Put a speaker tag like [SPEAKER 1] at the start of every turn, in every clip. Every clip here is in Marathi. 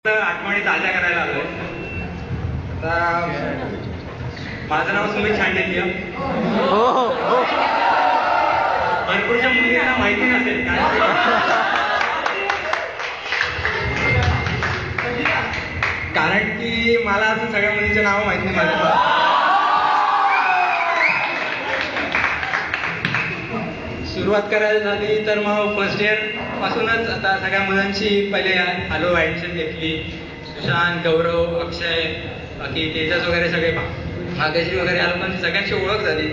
[SPEAKER 1] आठवणी ताज्या करायला आलोय. आता माझं नाव सुमित छांडेलिया. भरपूरच्या मुलींना माहिती नसेल काय, कारण की मला अजून सगळ्या मुलींचे नाव माहित नाही माझ्या. सुरुवात करायला झाली तर मग फर्स्ट इयर पासूनच आता सगळ्या मुलांची पहिले आलो, ऍडमिशन घेतली. सुशांत, गौरव, अक्षय, बाकी तेजस वगैरे सगळे भाग्यश्री वगैरे आलो, पण सगळ्यांची ओळख झाली.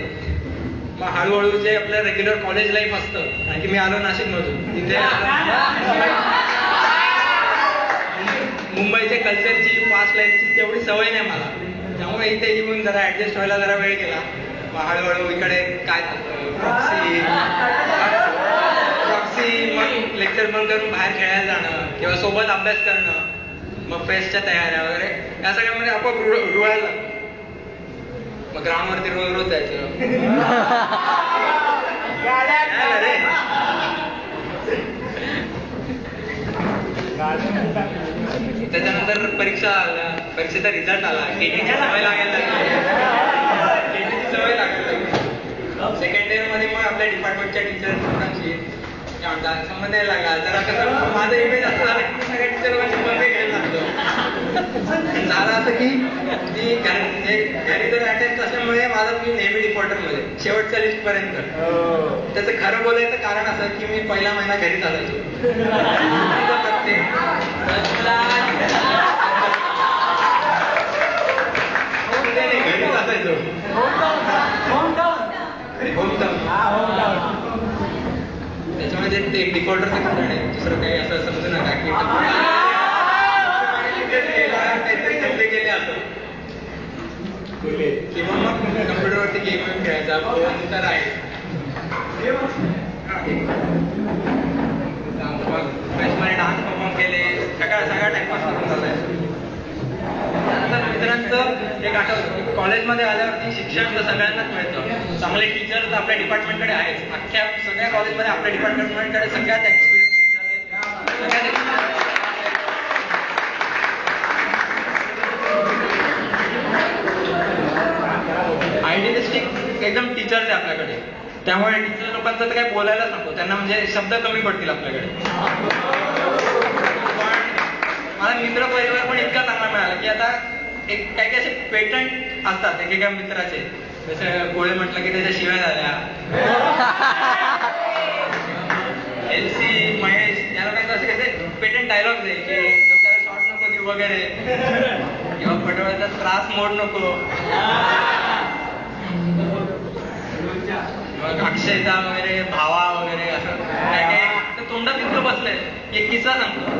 [SPEAKER 1] मग हळूहळू जे आपलं रेग्युलर कॉलेज लाईफ असतं, कारण की मी आलो नाशिकमधून, तिथे मुंबईच्या कल्चरची, फास्ट लाईफची तेवढी सवय नाही मला, त्यामुळे इथे येऊन जरा ऍडजस्ट व्हायला जरा वेळ गेला. मग हळूहळू इकडे काय प्रॉक्सी, मग लेक्चर बंद करून बाहेर खेळायला जाणं किंवा सोबत अभ्यास करणं, मग फेस्टच्या तयाऱ्या वगैरे या सगळ्यामध्ये आपोआप रुळायला लागलं. मग ग्राउंडवरती रोज रोज जायचं. त्याच्यानंतर परीक्षा आल्या, परीक्षेचा रिझल्ट आला, केटीची सवय लागायला लागली. सवय लागायला लागली. सेकंड इयर मध्ये मग आपल्या डिपार्टमेंटच्या टीचर लोकांशी संबंध यायला लागला. जरा कसं माझं इमेज असं झालं की सगळ्या टीचर लोकांशी बंद घ्यायला लागलो. झालं असं की ती घरी जर अटेंड असल्यामुळे माझा मी नेहमी डिफॉल्टर मध्ये शेवटच्या लिस्ट पर्यंत. त्याचं खरं बोलायचं कारण असं की मी पहिला महिना घरीच असायचो. घरीच असायचो. त्याच्यामध्ये ते डिफॉल्टर ते कारण आहे, दुसरं काही असं समजू नका की काहीतरी धंदे केले असं, किंवा मग कम्प्युटरवरती गेम वेम खेळायचा तर आहे. मग डान्स परफॉर्म केले, सगळा टाइमपास करून झालाय. त्यानंतर मित्रांचं एक आठवतं की कॉलेजमध्ये आल्यावरती शिक्षण तर सगळ्यांनाच मिळतं, चांगले टीचर तर आपल्या डिपार्टमेंटकडे आहेच. अख्ख्या सगळ्या कॉलेजमध्ये आपल्या डिपार्टमेंटकडे सगळ्यात एक्सपिरियन्स टीचर आहेत, आयडियलिस्टिक एकदम टीचर्स आहे आपल्याकडे. त्यामुळे टीचर लोकांचं तर काही बोलायलाच नको, त्यांना म्हणजे शब्द कमी पडतील आपल्याकडे. मला मित्र परिवार पण इतका चांगला मिळाला की आता एक काही काही असे पेटंट असतात एकेका मित्राचे, जसं गोळे म्हटलं की त्याच्या शिव्या झाल्या, एलसी, महेश या लोकांचं असे कसे पेटंट डायलॉग्स आहे की डोक्याला शॉर्ट नको देऊ वगैरे, किंवा पटोळ्याचा त्रास मोड नको. मग अक्षयचा वगैरे, भावा वगैरे असं काय काय तोंडात इतकं बसलंय. एक किस्सा सांगतो.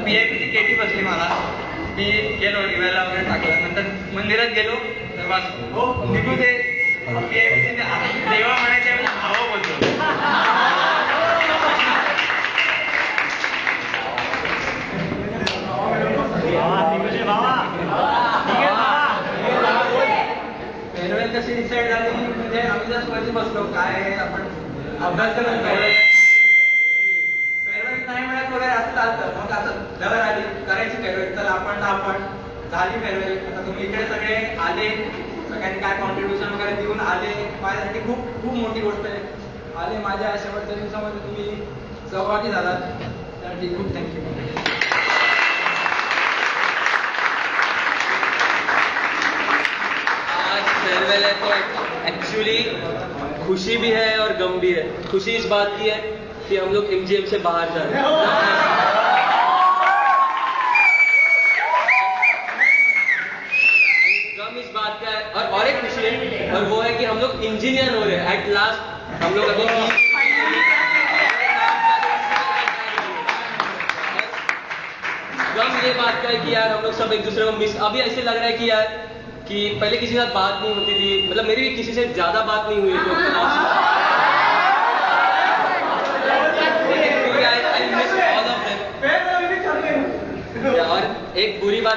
[SPEAKER 1] PIPची केटी बसली मला, मी गेलो रिव्हायला वगैरे टाकला, नंतर मंदिरात गेलो तर बस निघू दे PIPची देवा म्हणायच्या वेळी भावा बोलतो. फेअरवेल कशी डिसाईड झाली म्हणजे आम्ही जस्ट वरती बसलो, काय आपण अभ्यास करत फेअरवेल नाही मिळत वगैरे असं चालतं. मग असं जवळ आली करायची फेअरवेल, तर आपण झाली फेअरवेल. आता तुम्ही इकडे सगळे आले, सगळ्यांनी काय कॉन्ट्रीब्युशन वगैरे देऊन आले, माझ्यासाठी खूप खूप मोठी गोष्ट आहे. आले माझ्या शेवटच्या दिवसामध्ये तुम्ही सहभागी झालात, त्यासाठी खूप थँक्यू.
[SPEAKER 2] फेयरवेल है तो एक्चुअली खुशी भी है और गम भी है. खुशी इस बात की है कि हम लोग MGM से बाहर जा रहे हैं. गम इस बात का है, और एक खुशी है, और वो है कि हम लोग इंजीनियर हो रहे हैं एट लास्ट. हम लोग अभी गम ये बात का है कि यार हम लोग सब एक दूसरे को मिस, अभी ऐसे लग रहा है कि यार कि पहले किसी के साथ बात नहीं होती थी, मतलब मेरी भी किसी से ज्यादा बात नहीं हुई है. और एक बुरी बात